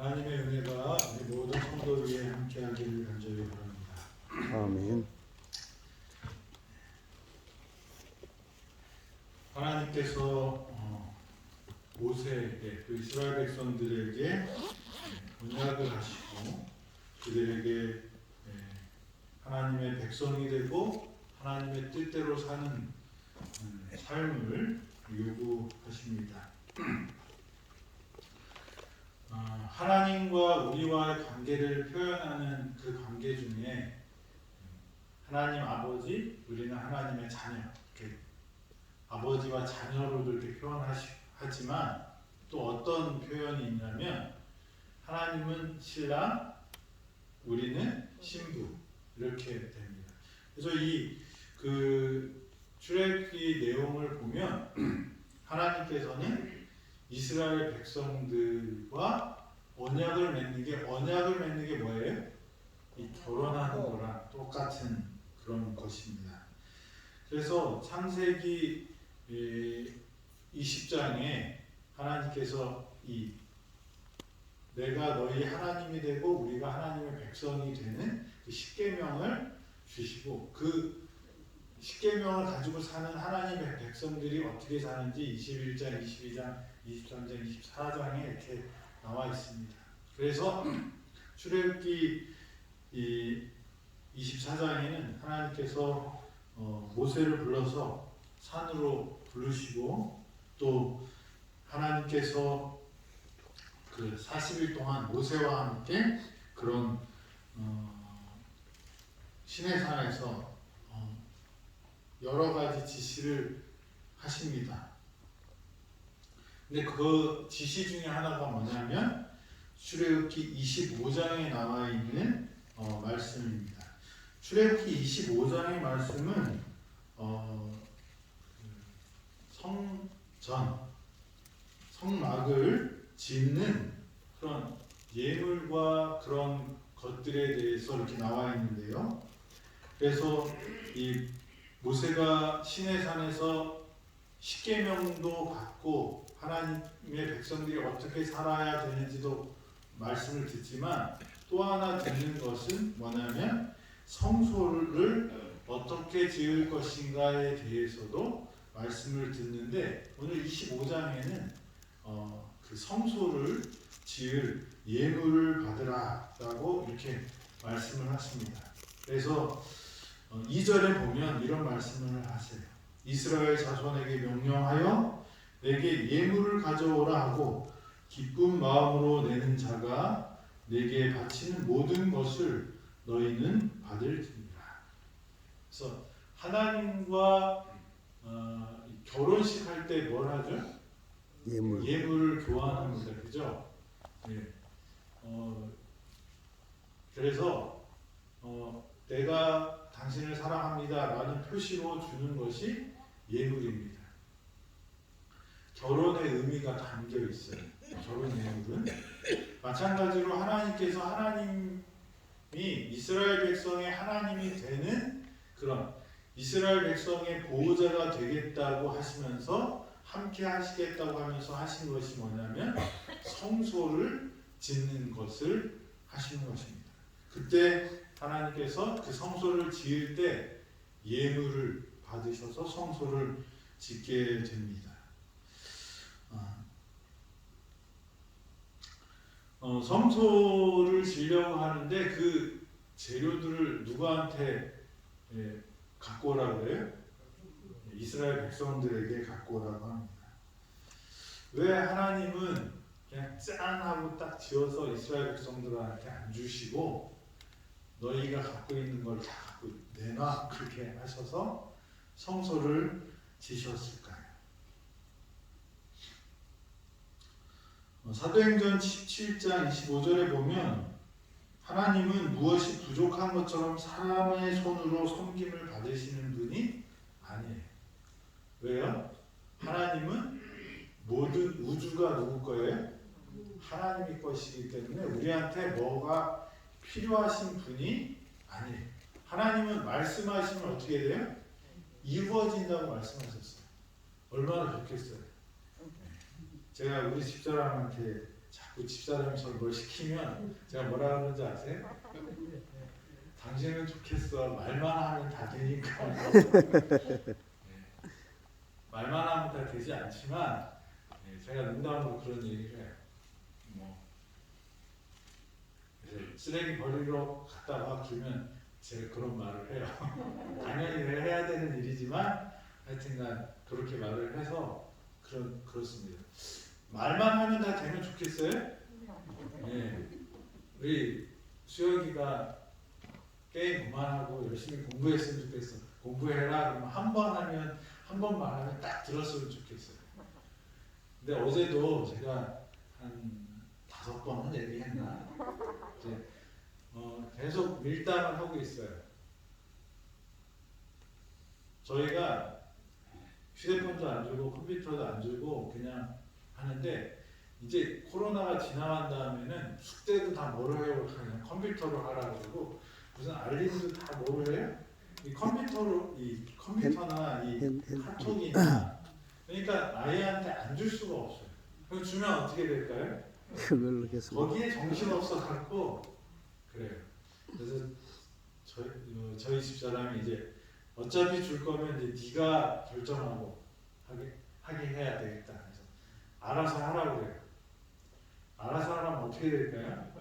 하나님의 은혜가 우리 모든 성도 위에 함께하기를 간절히 바랍니다. 아멘. 하나님께서 모세에게 또 이스라엘 백성들에게 언약을 하시고 그들에게 하나님의 백성이 되고 하나님의 뜻대로 사는 삶을 요구하십니다. 하나님과 우리와의 관계를 표현하는 그 관계 중에 하나님 아버지, 우리는 하나님의 자녀, 이렇게 아버지와 자녀로 이렇게 표현하지만 또 어떤 표현이 있냐면 하나님은 신랑, 우리는 신부 이렇게 됩니다. 그래서 이 출애굽기 내용을 보면 하나님께서는 이스라엘 백성들과 언약을 맺는 게 뭐예요? 이 결혼하는 거랑 똑같은 그런 것입니다. 그래서 창세기 20장에 하나님께서 내가 너희 하나님이 되고 우리가 하나님의 백성이 되는 그 십계명을 주시고 그 십계명을 가지고 사는 하나님의 백성들이 어떻게 사는지 21장, 22장, 23장, 24장에 이렇게 나와 있습니다. 그래서 출애굽기 24장에는 하나님께서 모세를 불러서 산으로 부르시고 또 하나님께서 그 40일 동안 모세와 함께 그런 시내산에서 여러 가지 지시를 하십니다. 근데 그 지시 중에 하나가 뭐냐면 출애굽기 25장에 나와 있는 말씀입니다. 출애굽기 25장의 말씀은 성막을 짓는 그런 예물과 그런 것들에 대해서 이렇게 나와 있는데요. 그래서 이 모세가 시내산에서 십계명도 받고 하나님의 백성들이 어떻게 살아야 되는지도 말씀을 듣지만 또 하나 듣는 것은 뭐냐면 성소를 어떻게 지을 것인가에 대해서도 말씀을 듣는데 오늘 25장에는 그 성소를 지을 예물을 받으라 라고 이렇게 말씀을 하십니다. 그래서 2절에 보면 이런 말씀을 하세요. 이스라엘 자손에게 명령하여 내게 예물을 가져오라 하고 기쁜 마음으로 내는 자가 내게 바치는 모든 것을 너희는 받을지니라. 그래서 하나님과 결혼식 할 때 뭘 하죠? 예물을 교환합니다. 그죠? 예. 그래서 내가 당신을 사랑합니다 라는 표시로 주는 것이 예물입니다. 결혼의 의미가 담겨 있어요. 결혼 예물은 마찬가지로 하나님께서 하나님이 이스라엘 백성의 하나님이 되는 그런 이스라엘 백성의 보호자가 되겠다고 하시면서 함께 하시겠다고 하면서 하신 것이 뭐냐면 성소를 짓는 것을 하시는 것입니다. 그때 하나님께서 그 성소를 지을 때 예물을 받으셔서 성소를 짓게 됩니다. 성소를 지으려고 하는데 그 재료들을 누구한테 갖고 오라고 해요? 이스라엘 백성들에게 갖고 오라고 합니다. 왜 하나님은 그냥 짠 하고 딱 지어서 이스라엘 백성들한테 안 주시고 너희가 갖고 있는 걸 다 갖고 내놔 그렇게 하셔서 성소를 지셨을까요? 사도행전 17장 25절에 보면 하나님은 무엇이 부족한 것처럼 사람의 손으로 섬김을 받으시는 분이 아니에요. 왜요? 하나님은 모든 우주가 누구 거예요? 하나님의 것이기 때문에 우리한테 뭐가 필요하신 분이 아니에요. 하나님은 말씀하시면 어떻게 돼요? 이루어진다고 말씀하셨어요. 얼마나 좋겠어요. 제가 우리 집사람한테 자꾸 집사람이 저를 뭘 시키면 제가 뭐라 그러는지 아세요? 당신은 좋겠어. 말만 하면 다 되니까. 네. 말만 하면 다 되지 않지만 제가 농담으로 그런 얘기를 해요. 뭐 쓰레기 버리러 갔다가 그러면 제가 그런 말을 해요. 당연히 해야 되는 일이지만 하여튼간 그렇게 말을 해서 그렇습니다. 말만 하면 다 되면 좋겠어요? 네. 우리 수혁이가 게임 그만하고 열심히 공부했으면 좋겠어. 공부해라. 그러면 한 번 하면 한 번만 하면 딱 들었으면 좋겠어요. 근데 어제도 제가 한 5번은 얘기했나? 이제 계속 밀당을 하고 있어요. 저희가 휴대폰도 안 주고 컴퓨터도 안 주고 그냥 하는데 이제 코로나가 지나간 다음에는 숙제도 다 뭐로 해요? 그냥 컴퓨터로 하라고 그러고 무슨 알림도 다 뭐로 해요? 이 컴퓨터나 이 카톡이나 그러니까 아이한테 안 줄 수가 없어요. 그럼 주면 어떻게 될까요? 그걸로 계속 거기에 정신 없어 갖고 그래요. 그래서 저희 집사람이 이제 어차피 줄 거면 이제 네가 결정하고 하게 해야 되겠다. 그래서 알아서 하라고 그래요. 알아서 하라면 어떻게 될까요?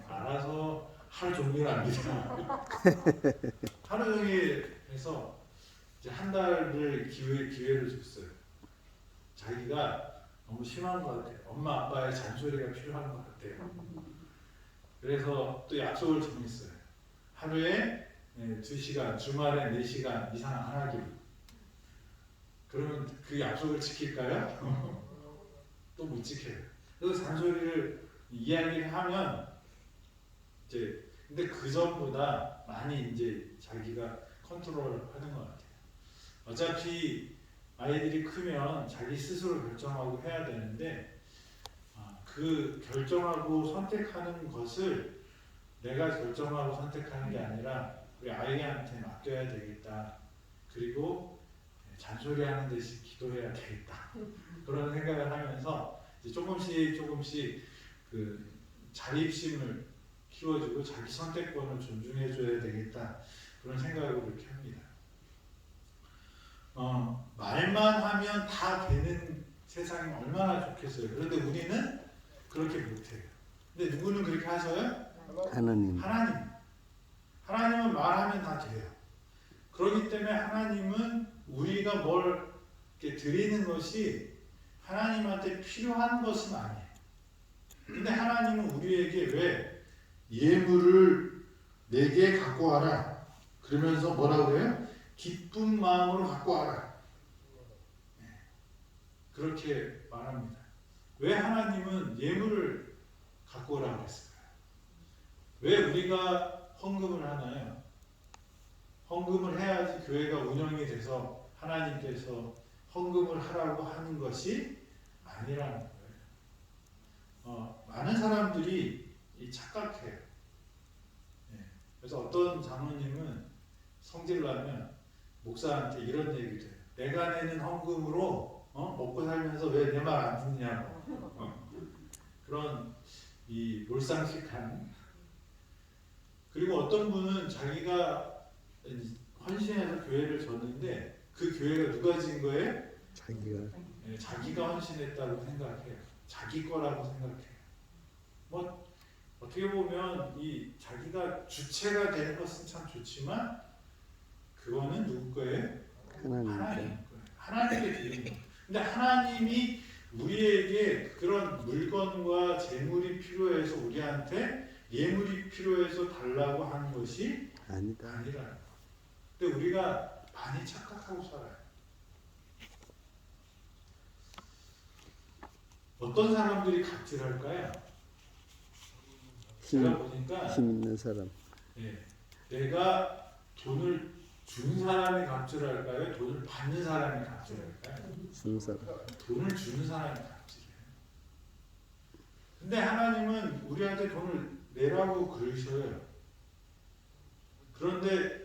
알아서 하루 종일 합니다. 하루 종일 해서 이제 한 달을 기회를 줬어요. 자기가 너무 심한 것 같아요. 엄마 아빠의 잔소리가 필요한 것 같아요. 그래서 또 약속을 정했어요. 하루에 2시간, 주말에 4시간 이상 안 하기로. 그러면 그 약속을 지킬까요? 또 못 지켜요. 그래서 잔소리를 이야기를 하면 이제 근데 그 전보다 많이 이제 자기가 컨트롤하는 것 같아요. 어차피 아이들이 크면 자기 스스로 결정하고 해야 되는데 그 결정하고 선택하는 것을 내가 결정하고 선택하는 게 아니라 우리 아이한테 맡겨야 되겠다. 그리고 잔소리하는 대신 기도해야 되겠다. 그런 생각을 하면서 이제 조금씩 그 자립심을 키워주고 자기 선택권을 존중해줘야 되겠다. 그런 생각으로 이렇게 합니다. 말만 하면 다 되는 세상이 얼마나 좋겠어요. 그런데 우리는 그렇게 못해요. 근데 누구는 그렇게 하셔요? 하나님. 하나님은 말하면 다 돼요. 그렇기 때문에 하나님은 우리가 뭘 이렇게 드리는 것이 하나님한테 필요한 것은 아니에요. 근데 하나님은 우리에게 왜 예물을 내게 갖고 와라. 그러면서 뭐라고 해요? 기쁜 마음으로 갖고 와라. 그렇게 말합니다. 왜 하나님은 예물을 갖고 오라고 했을까요? 왜 우리가 헌금을 하나요? 헌금을 해야지 교회가 운영이 돼서 하나님께서 헌금을 하라고 하는 것이 아니라는 거예요. 많은 사람들이 착각해요. 그래서 어떤 장로님은 성질나면 목사한테 이런 얘기도 해요. 내가 내는 헌금으로 먹고 살면서 왜 내 말 안 듣냐고. 그런 이 몰상식한. 그리고 어떤 분은 자기가 헌신해서 교회를 졌는데 그 교회가 누가 진 거예요? 자기가 헌신했다고 생각해요. 자기 거라고 생각해요. 뭐 어떻게 보면 이 자기가 주체가 되는 것은 참 좋지만 그거는 누구 거예요? 하나님 거예요. 하나님께 드리는 거예요. 근데 하나님이 우리에게 그런 물건과 재물이 필요해서 우리한테 예물이 필요해서 달라고 하는 것이 아니라는 거예요. 근데 우리가 많이 착각하고 살아요. 어떤 사람들이 갑질할까요? 제가 보니까 힘 있는 사람. 내가 돈을 준 사람이 갑질할까요? 돈을 받는 사람이 갑질할까요? 주는 사람. 돈을 주는 사람이 갑질해요. 근데 하나님은 우리한테 돈을 내라고 그러셔요. 그런데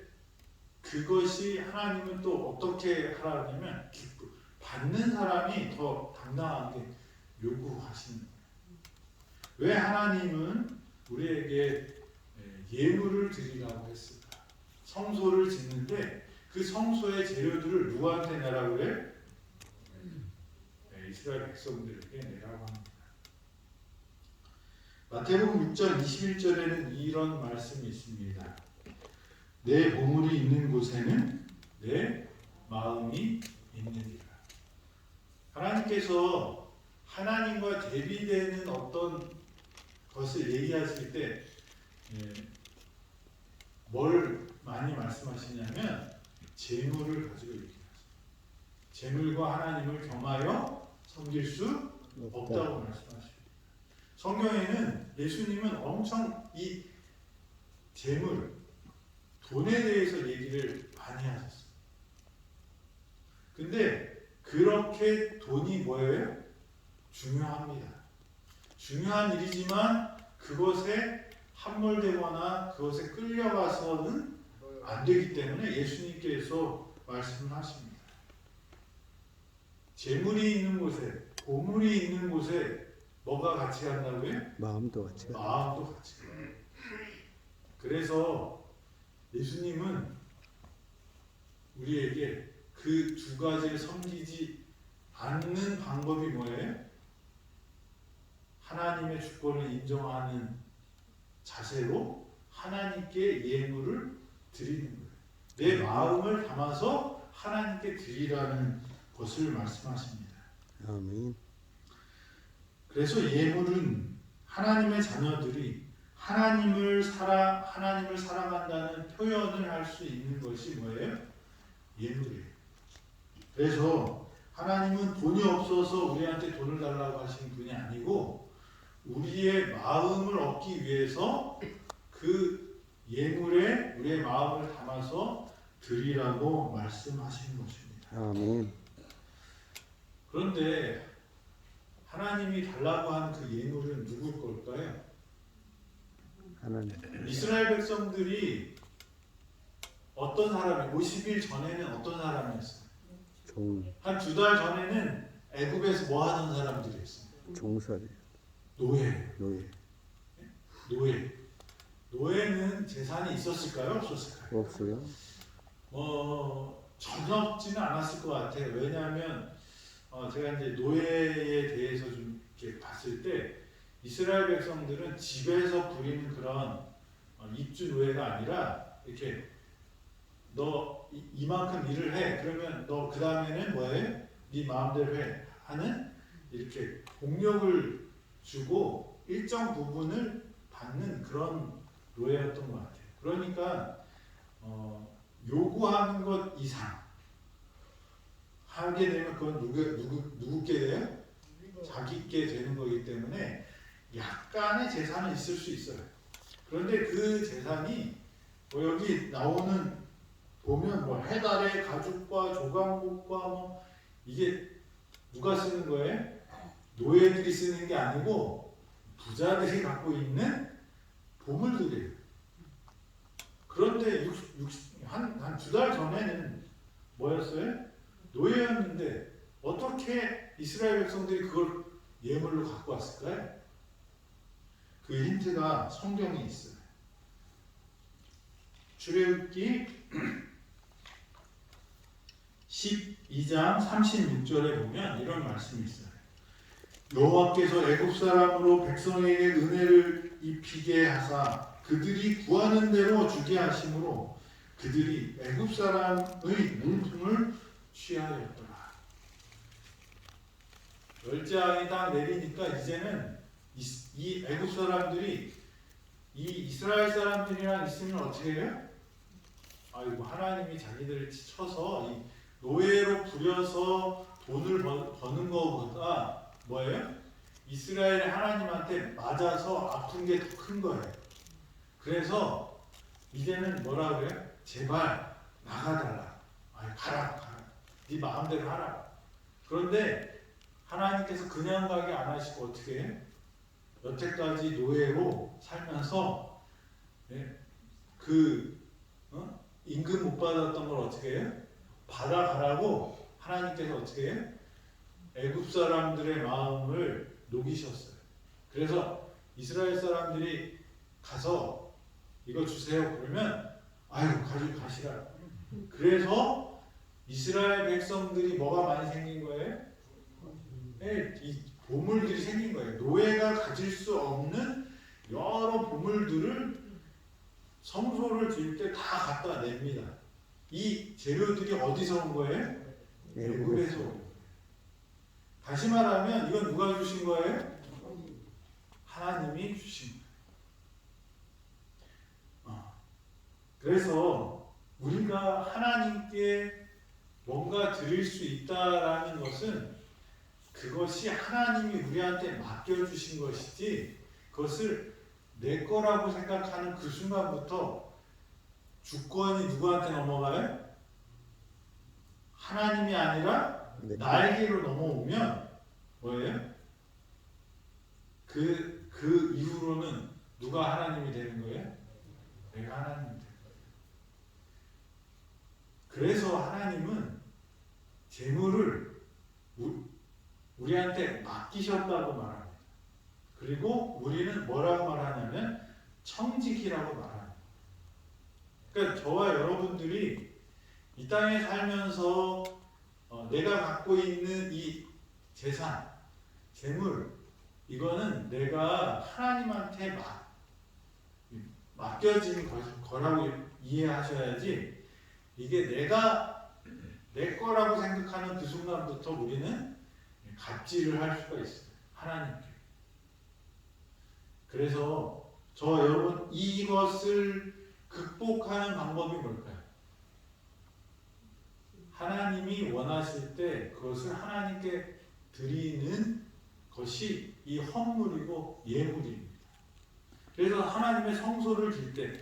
그것이 하나님은 또 어떻게 하라냐면 받는 사람이 더 당당하게 요구하시는 거예요. 왜 하나님은 우리에게 예물을 드리라고 했을까? 성소를 짓는데 그 성소의 재료들을 누구한테 내라고 그래? 이스라엘 백성들에게 내라고 합니다. 마태복음 6장 21절에는 이런 말씀이 있습니다. 내 보물이 있는 곳에는 내 마음이 있느니라. 하나님께서 하나님과 대비되는 어떤 것을 얘기하실 때 뭘 많이 말씀하시냐면 재물을 가지고 얘기하세요. 재물과 하나님을 겸하여 섬길 수 없다고 말씀하십니다. 성경에는 예수님은 엄청 이 재물, 돈에 대해서 얘기를 많이 하셨어요. 근데 그렇게 돈이 뭐예요? 중요합니다. 중요한 일이지만 그것에 함몰되거나 그것에 끌려가서는 안 되기 때문에 예수님께서 말씀을 하십니다. 재물이 있는 곳에, 보물이 있는 곳에 뭐가 같이 간다고요? 마음도 같이 가. 마음도 같이 가요. 그래서 예수님은 우리에게 그 두 가지를 섬기지 않는 방법이 뭐예요? 하나님의 주권을 인정하는 자세로 하나님께 예물을 드리는 거예요. 내 마음을 담아서 하나님께 드리라는 것을 말씀하십니다. 아멘. 그래서 예물은 하나님의 자녀들이 하나님을 사랑한다는 표현을 할 수 있는 것이 뭐예요? 예물이에요. 그래서 하나님은 돈이 없어서 우리한테 돈을 달라고 하시는 분이 아니고 우리의 마음을 얻기 위해서 그 예물에 우리의 마음을 담아서 드리라고 말씀하시는 것입니다. 아멘. 그런데 하나님이 달라고 한 그 예물은 누굴 걸까요? 하나님. 이스라엘 백성들이 어떤 사람이 50일 전에는 어떤 사람이었어요? 한 2달 전에는 애굽에서 뭐 하는 사람들이었어요? 종살이. 노예. 노예. 노예는 재산이 있었을까요? 없었을까요? 없어요. 전혀 없지는 않았을 것 같아요. 왜냐하면 제가 이제 노예에 대해서 좀 이렇게 봤을 때 이스라엘 백성들은 집에서 부리는 그런 입주 노예가 아니라 이렇게 너 이만큼 일을 해. 그러면 너 그 다음에는 뭐해? 네 마음대로 해. 하는 이렇게 공력을 주고 일정 부분을 받는 그런 노예였던 것 같아요. 그러니까 요구하는 것 이상 하게 되면 그건 누구께 돼요? 자기께 되는 거기 때문에 약간의 재산은 있을 수 있어요. 그런데 그 재산이 여기 나오는 보면 해달의 가죽과 조각목과 이게 누가 쓰는 거예요? 노예들이 쓰는 게 아니고 부자들이 갖고 있는 보물들이에요. 그런데 한 2달 전에는 뭐였어요? 노예였는데 어떻게 이스라엘 백성들이 그걸 예물로 갖고 왔을까요? 그 힌트가 성경에 있어요. 출애굽기 12장 36절에 보면 이런 말씀이 있어요. 여호와께서 애굽 사람으로 백성에게 은혜를 입히게 하사 그들이 구하는 대로 주게 하심으로 그들이 애굽 사람의 물품을 취하였더라. 열재앙이 다 내리니까 이제는 이 애굽 사람들이 이 이스라엘 사람들이랑 있으면 어떻게 해요? 아이고 하나님이 자기들을 쳐서 이 노예로 부려서 돈을 버는 것보다 뭐예요? 이스라엘의 하나님한테 맞아서 아픈 게 더 큰 거예요. 그래서 이제는 뭐라 그래요? 제발 나가달라. 가라. 네 마음대로 하라. 그런데 하나님께서 그냥 가게 안 하시고 어떻게 해요? 여태까지 노예로 살면서 임금 못 받았던 걸 어떻게 해요? 받아가라고 하나님께서 어떻게 해요? 애굽 사람들의 마음을 녹이셨어요. 그래서 이스라엘 사람들이 가서 이거 주세요 그러면 아유 가지고 가시라. 그래서 이스라엘 백성들이 뭐가 많이 생긴 거예요? 네, 이 보물들이 생긴 거예요. 노예가 가질 수 없는 여러 보물들을 성소를 지을 때 다 갖다 냅니다. 이 재료들이 어디서 온 거예요? 애굽에서 온 거예요. 다시 말하면 이건 누가 주신 거예요? 하나님이 주신 거예요. 그래서 우리가 하나님께 뭔가 드릴 수 있다라는 것은 그것이 하나님이 우리한테 맡겨주신 것이지 그것을 내 거라고 생각하는 그 순간부터 주권이 누구한테 넘어가요? 하나님이 아니라 나에게로 넘어오면 뭐예요? 그 이후로는 누가 하나님이 되는 거예요? 내가 하나님이 되는 거예요. 그래서 하나님은 재물을 우리한테 맡기셨다고 말합니다. 그리고 우리는 뭐라고 말하냐면 청지기라고 말합니다. 그러니까 저와 여러분들이 이 땅에 살면서 내가 갖고 있는 이 재산, 재물, 이거는 내가 하나님한테 맡겨진 거라고 이해하셔야지 이게 내가 내 거라고 생각하는 그 순간부터 우리는 갑질을 할 수가 있어요. 하나님께. 그래서 저와 여러분 이것을 극복하는 방법이 뭘까요? 하나님이 원하실 때 그것을 하나님께 드리는 것이 이 헌물이고 예물입니다. 그래서 하나님의 성소를 질 때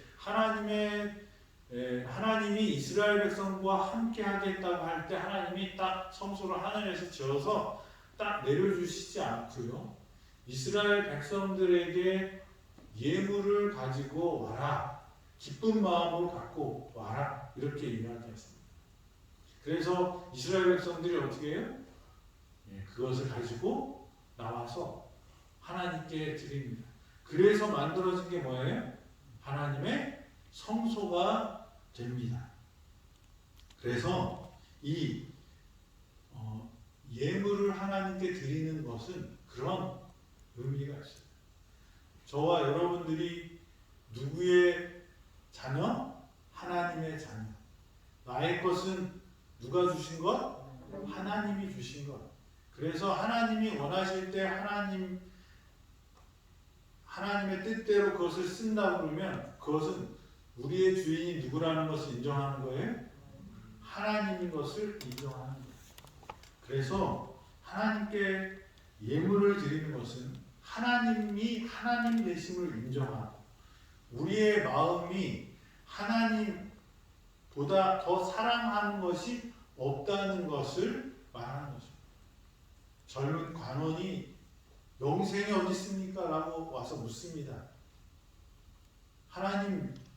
하나님이 이스라엘 백성과 함께 하겠다고 할 때 하나님이 딱 성소를 하늘에서 지어서 딱 내려주시지 않고요. 이스라엘 백성들에게 예물을 가지고 와라. 기쁜 마음으로 갖고 와라. 이렇게 이야기했습니다. 그래서 이스라엘 백성들이 어떻게 해요? 그것을 가지고 나와서 하나님께 드립니다. 그래서 만들어진 게 뭐예요? 하나님의 성소가 됩니다. 그래서 이 예물을 하나님께 드리는 것은 그런 의미가 있어요. 저와 여러분들이 누구의 자녀? 하나님의 자녀. 나의 것은 누가 주신 것? 하나님이 주신 것. 그래서 하나님이 원하실 때 하나님의 뜻대로 그것을 쓴다고 그러면 그것은 우리의 주인이 누구라는 것을 인정하는 거예요? 하나님인 것을 인정하는 거예요. 그래서 하나님께 예물을 드리는 것은 하나님이 하나님 되심을 인정하고 우리의 마음이 하나님보다 더 사랑하는 것이 없다는 것을 말하는 것입니다. 젊은 관원이 영생이 어디 있습니까? 라고 와서 묻습니다.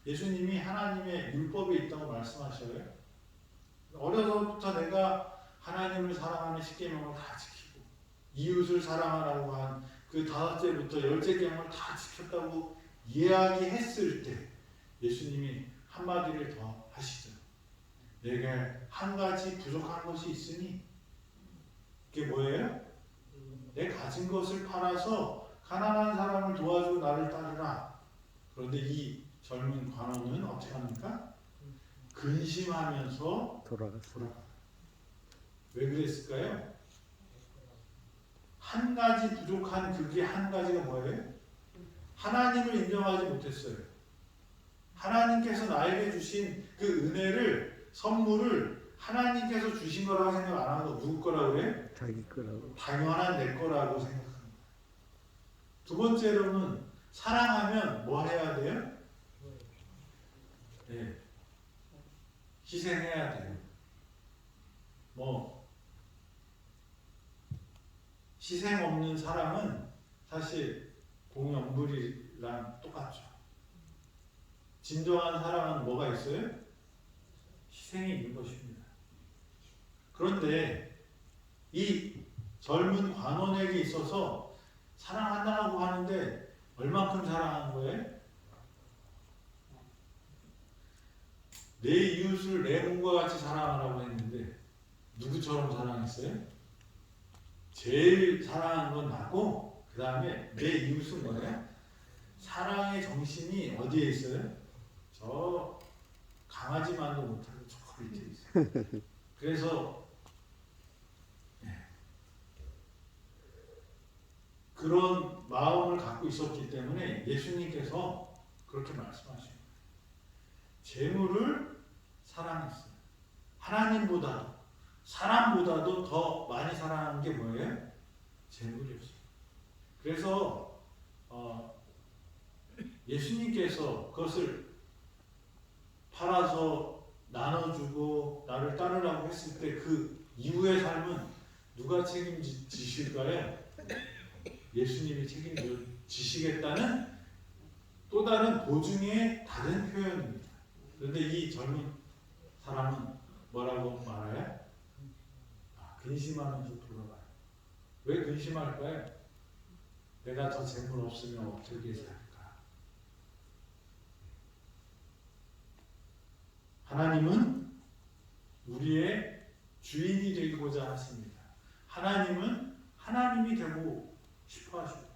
예수님이 하나님의 율법에 있다고 말씀하셔요. 어려서부터 내가 하나님을 사랑하는 10계명을 다 지키고 이웃을 사랑하라고 한 그 5제부터 10계명을 다 지켰다고 이야기했을 때 예수님이 한마디를 더 하시죠. 내게 한 가지 부족한 것이 있으니 그게 뭐예요? 내 가진 것을 팔아서 가난한 사람을 도와주고 나를 따르라. 그런데 이 젊은 관원은 어떻게 합니까? 근심하면서 돌아갔어요. 왜 그랬을까요? 한 가지 부족한 그게 한 가지가 뭐예요? 하나님을 인정하지 못했어요. 하나님께서 나에게 주신 그 은혜를, 선물을 하나님께서 주신 거라고 생각 안 하고 누구 거라고 그래? 자기 거라고. 당연한 내 거라고 생각합니다. 두 번째로는 사랑하면 뭐 해야 돼요? 네. 희생해야 돼요. 희생 없는 사랑은 사실 공연불이랑 똑같죠. 진정한 사랑은 뭐가 있어요? 희생이 있는 것입니다. 그런데 이 젊은 관원에게 있어서 사랑한다고 하는데 얼만큼 사랑한 거예요? 내 이웃을 내 몸과 같이 사랑하라고 했는데 누구처럼 사랑했어요? 제일 사랑한 건 나고 그 다음에 내 이웃은 뭐예요? 사랑의 정신이 어디에 있어요? 저 강아지만도 못하는 저 밑에 있어요. 그래서 그런 마음을 갖고 있었기 때문에 예수님께서 그렇게 말씀하십니다. 재물을 사랑했어요. 하나님보다도 사람보다도 더 많이 사랑하는 게 뭐예요? 재물이었어요. 그래서 예수님께서 그것을 팔아서 나눠주고 나를 따르라고 했을 때 그 이후의 삶은 누가 책임지실까요? 예수님이 책임지시겠다는 또 다른 보증의 다른 표현입니다. 그런데 이 젊은 사람은 뭐라고 말해요? 근심하면서 돌아가요. 왜 근심할까요? 내가 더 재물 없으면 어떻게 살까? 하나님은 우리의 주인이 되고자 하십니다. 하나님은 하나님이 되고 싶어 하십니다.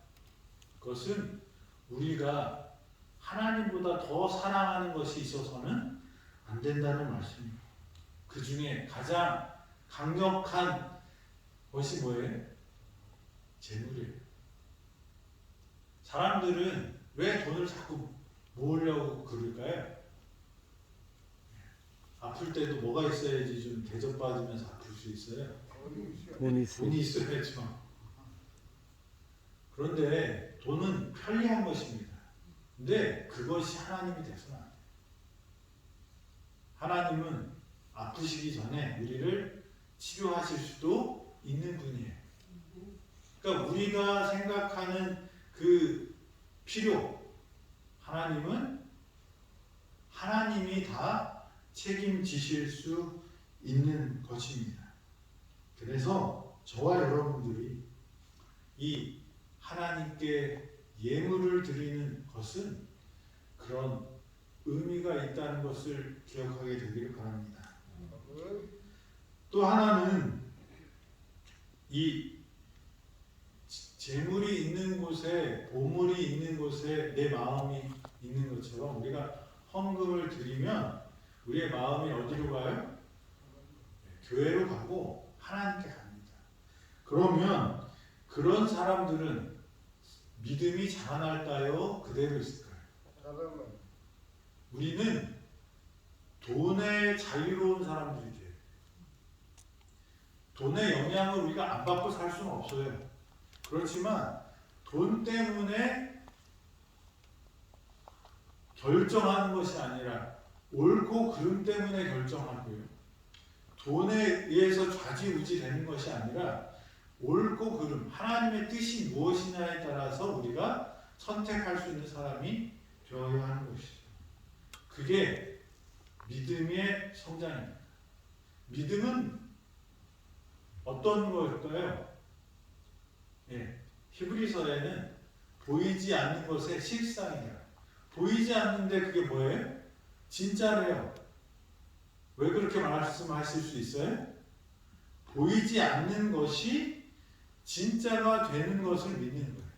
그것은 우리가 하나님보다 더 사랑하는 것이 있어서는 안 된다는 말씀입니다. 그 중에 가장 강력한 것이 뭐예요? 재물이에요. 사람들은 왜 돈을 자꾸 모으려고 그럴까요? 아플 때도 뭐가 있어야지 좀 대접받으면서 아플 수 있어요? 돈이 있어야죠. 그런데 돈은 편리한 것입니다. 근데 그것이 하나님이 돼서는 안 돼요. 하나님은 아프시기 전에 우리를 치료하실 수도 있는 분이에요. 그러니까 우리가 생각하는 그 필요, 하나님이 다 책임지실 수 있는 것입니다. 그래서 저와 여러분들이 이 하나님께 예물을 드리는 것은 그런 의미가 있다는 것을 기억하게 되기를 바랍니다. 또 하나는 이 재물이 있는 곳에, 보물이 있는 곳에 내 마음이 있는 것처럼 우리가 헌금을 드리면 우리의 마음이 어디로 가요? 교회로 가고 하나님께 갑니다. 그러면 그런 사람들은 믿음이 자라날까요? 그대로 있을까요? 우리는 돈에 자유로운 사람들이 돼요. 돈의 영향을 우리가 안 받고 살 수는 없어요. 그렇지만 돈 때문에 결정하는 것이 아니라 옳고 그름 때문에 결정하고요. 돈에 의해서 좌지우지 되는 것이 아니라 옳고 그름, 하나님의 뜻이 무엇이냐에 따라서 우리가 선택할 수 있는 사람이 되어야 하는 것이죠. 그게 믿음의 성장입니다. 믿음은 어떤 걸까요? 히브리서에는 보이지 않는 것의 실상이에요. 보이지 않는데 그게 뭐예요? 진짜래요. 왜 그렇게 말씀하실 수 있어요? 보이지 않는 것이 진짜가 되는 것을 믿는 거예요.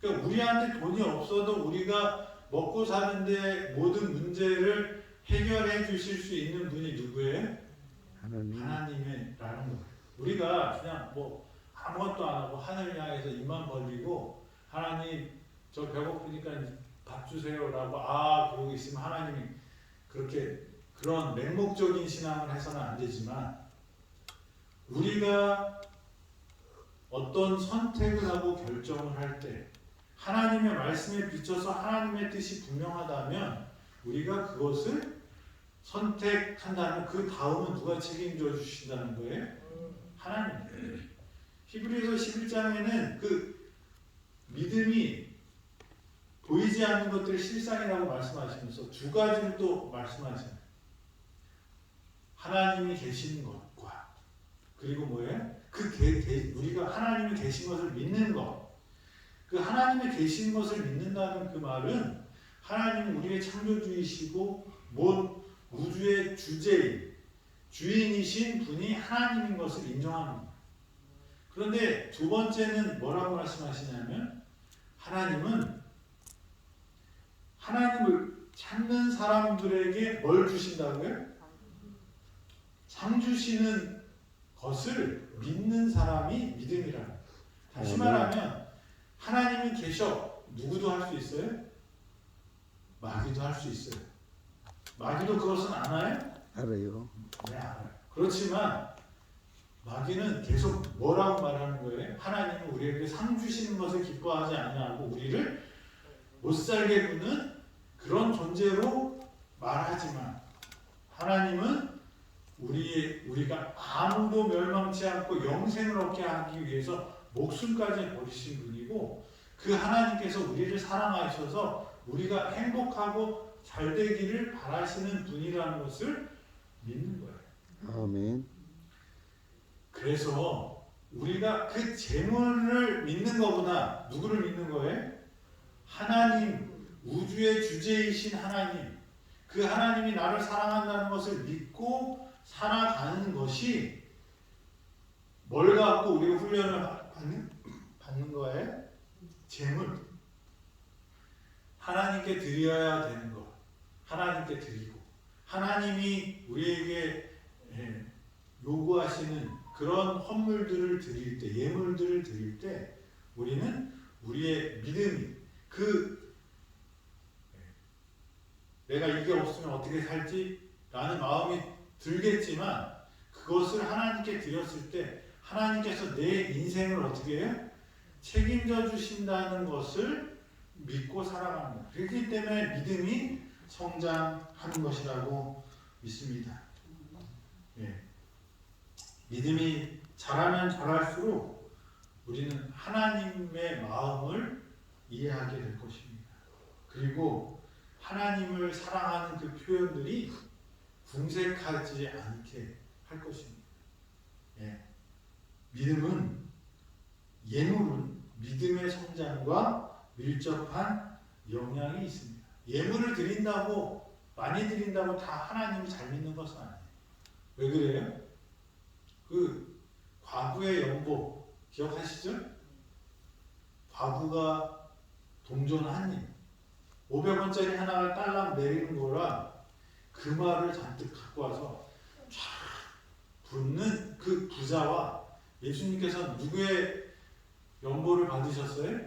그러니까 우리한테 돈이 없어도 우리가 먹고 사는데 모든 문제를 해결해 주실 수 있는 분이 누구예요? 하나님이라는 거예요. 우리가 그냥 뭐 아무것도 안 하고 하늘 향해서 입만 벌리고 하나님 저 배고프니까 밥 주세요라고 그러고 있으면 하나님이 그렇게 그런 맹목적인 신앙을 해서는 안 되지만 우리가 어떤 선택을 하고 결정을 할 때 하나님의 말씀에 비춰서 하나님의 뜻이 분명하다면 우리가 그것을 선택한다면 그 다음은 누가 책임져 주신다는 거예요? 하나님. 히브리서 11장에는 그 믿음이 보이지 않는 것들의 실상이라고 말씀하시면서 두 가지를 또 말씀하시잖아요. 하나님이 계시는 것과 그리고 뭐예요? 우리가 하나님이 계신 것을 믿는 것. 그 하나님의 계신 것을 믿는다는 그 말은 하나님은 우리의 창조주이시고 본 우주의 주인이신 분이 하나님인 것을 인정합니다. 그런데 두 번째는 뭐라고 말씀하시냐면 하나님은 하나님을 찾는 사람들에게 뭘 주신다고요? 상 주시는 것을 믿는 사람이 믿음이라. 다시 말하면 하나님이 계셔. 누구도 할 수 있어요? 마귀도 할 수 있어요. 마귀도 그것은 아나요? 알아요. 네, 알아요. 그렇지만 마귀는 계속 뭐라고 말하는 거예요? 하나님은 우리에게 상 주시는 것을 기뻐하지 않냐고 우리를 못 살게 구는 그런 존재로 말하지만 하나님은 우리가 아무도 멸망치 않고 영생을 얻게 하기 위해서 목숨까지 버리신 분이고 그 하나님께서 우리를 사랑하셔서 우리가 행복하고 잘 되기를 바라시는 분이라는 것을 믿는 거예요. 아멘. 그래서 우리가 그 재물을 믿는 것보다 누구를 믿는 거예요? 하나님, 우주의 주제이신 하나님, 그 하나님이 나를 사랑한다는 것을 믿고 살아가는 것이 뭘 갖고 우리가 훈련을 받는 거예요? 재물. 하나님께 드려야 되는 것. 하나님께 드리고 하나님이 우리에게 요구하시는 그런 헌물들을 드릴 때, 예물들을 드릴 때 우리는 우리의 믿음이 내가 이게 없으면 어떻게 살지? 라는 마음이 들겠지만 그것을 하나님께 드렸을 때 하나님께서 내 인생을 어떻게 해요? 책임져 주신다는 것을 믿고 살아갑니다. 그렇기 때문에 믿음이 성장하는 것이라고 믿습니다. 예. 믿음이 자라면 자랄수록 우리는 하나님의 마음을 이해하게 될 것입니다. 그리고 하나님을 사랑하는 그 표현들이 궁색하지 않게 할 것입니다. 예. 예물은 믿음의 성장과 밀접한 영향이 있습니다. 예물을 드린다고 많이 드린다고 다 하나님을 잘 믿는 것은 아니에요. 왜 그래요? 그 과부의 연보 기억하시죠? 과부가 동전 한 입, 500원짜리 하나를 딸랑 내리는 거라 그 말을 잔뜩 갖고 와서 쫙 붓는 그 부자와 예수님께서 누구의 연보를 받으셨어요?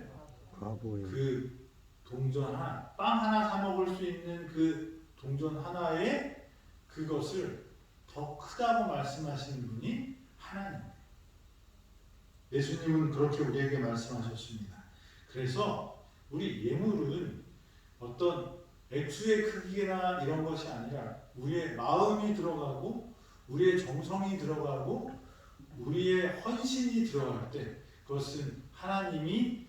과부의. 그 동전 하나, 빵 하나 사 먹을 수 있는 그 동전 하나에 그것을 더 크다고 말씀하시는 분이 하나님. 예수님은 그렇게 우리에게 말씀하셨습니다. 그래서 우리 예물은 어떤 액수의 크기나 이런 것이 아니라 우리의 마음이 들어가고 우리의 정성이 들어가고 우리의 헌신이 들어갈 때 그것은 하나님이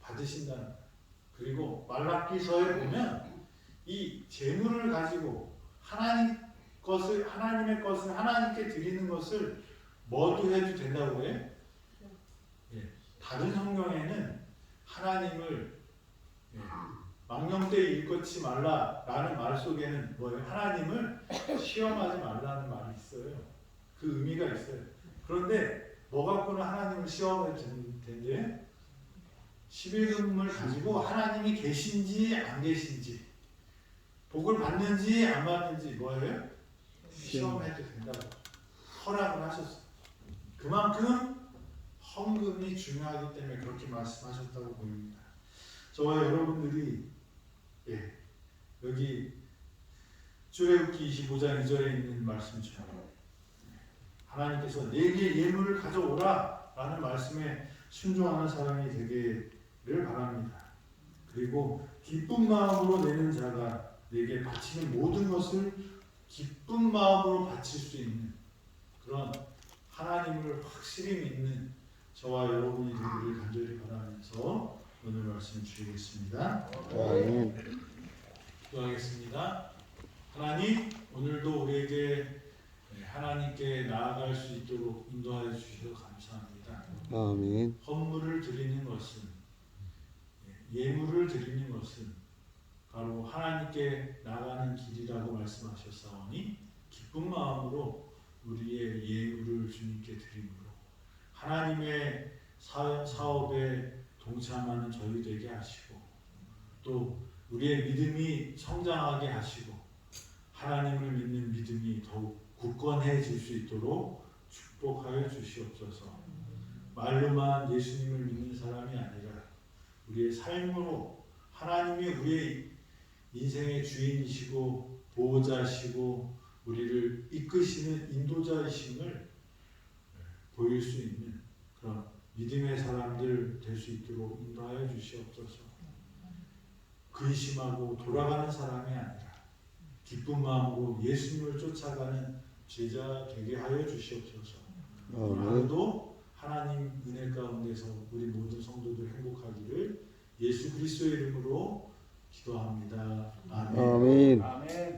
받으신다는 거예요. 그리고 말라기서에 보면 이 재물을 가지고 하나님의 것을 하나님께 드리는 것을 뭐도 해도 된다고 해요? 예. 다른 성경에는 하나님을 망령되이 일컫지 말라라는 말 속에는 뭐예요? 하나님을 시험하지 말라는 말이 있어요. 그 의미가 있어요. 그런데 뭐 갖고는 하나님을 시험해도 된대요? 11금을 가지고 하나님이 계신지 안 계신지 복을 받는지 안 받는지 뭐예요? 시험해도 된다고 허락을 하셨어요. 그만큼 헌금이 중요하기 때문에 그렇게 말씀하셨다고 보입니다. 저와 여러분들이 여기 출애굽기 25장 2절에 있는 말씀처럼 하나님께서 내게 예물을 가져오라 라는 말씀에 순종하는 사람이 되기를 바랍니다. 그리고 기쁜 마음으로 내는 자가 내게 바치는 모든 것을 기쁜 마음으로 바칠 수 있는 그런 하나님을 확실히 믿는 저와 여러분이 되기를 간절히 바라면서 오늘 말씀 드리겠습니다. 아멘. 기도하겠습니다. 하나님, 오늘도 우리에게 하나님께 나아갈 수 있도록 인도하여 주셔서 감사합니다. 아멘. 헌물을 드리는 것은, 예물을 드리는 것은 바로 하나님께 나가는 길이라고 말씀하셨사오니 기쁜 마음으로 우리의 예물을 주님께 드림으로 하나님의 사업에 동참하는 저희 되게 하시고 또 우리의 믿음이 성장하게 하시고 하나님을 믿는 믿음이 더욱 굳건해질 수 있도록 축복하여 주시옵소서. 말로만 예수님을 믿는 사람이 아니라 우리의 삶으로 하나님이 우리의 인생의 주인이시고 보호자시고 우리를 이끄시는 인도자이심을 보일 수 있는 그런 믿음의 사람들 될 수 있도록 인도하여 주시옵소서. 근심하고 돌아가는 사람이 아니라 기쁜 마음으로 예수님을 쫓아가는 제자 되게 하여 주시옵소서. 오늘 하루도 하나님 은혜 가운데서 우리 모든 성도들 행복하기를 예수 그리스도의 이름으로 기도합니다. 아멘. 아멘. 아멘.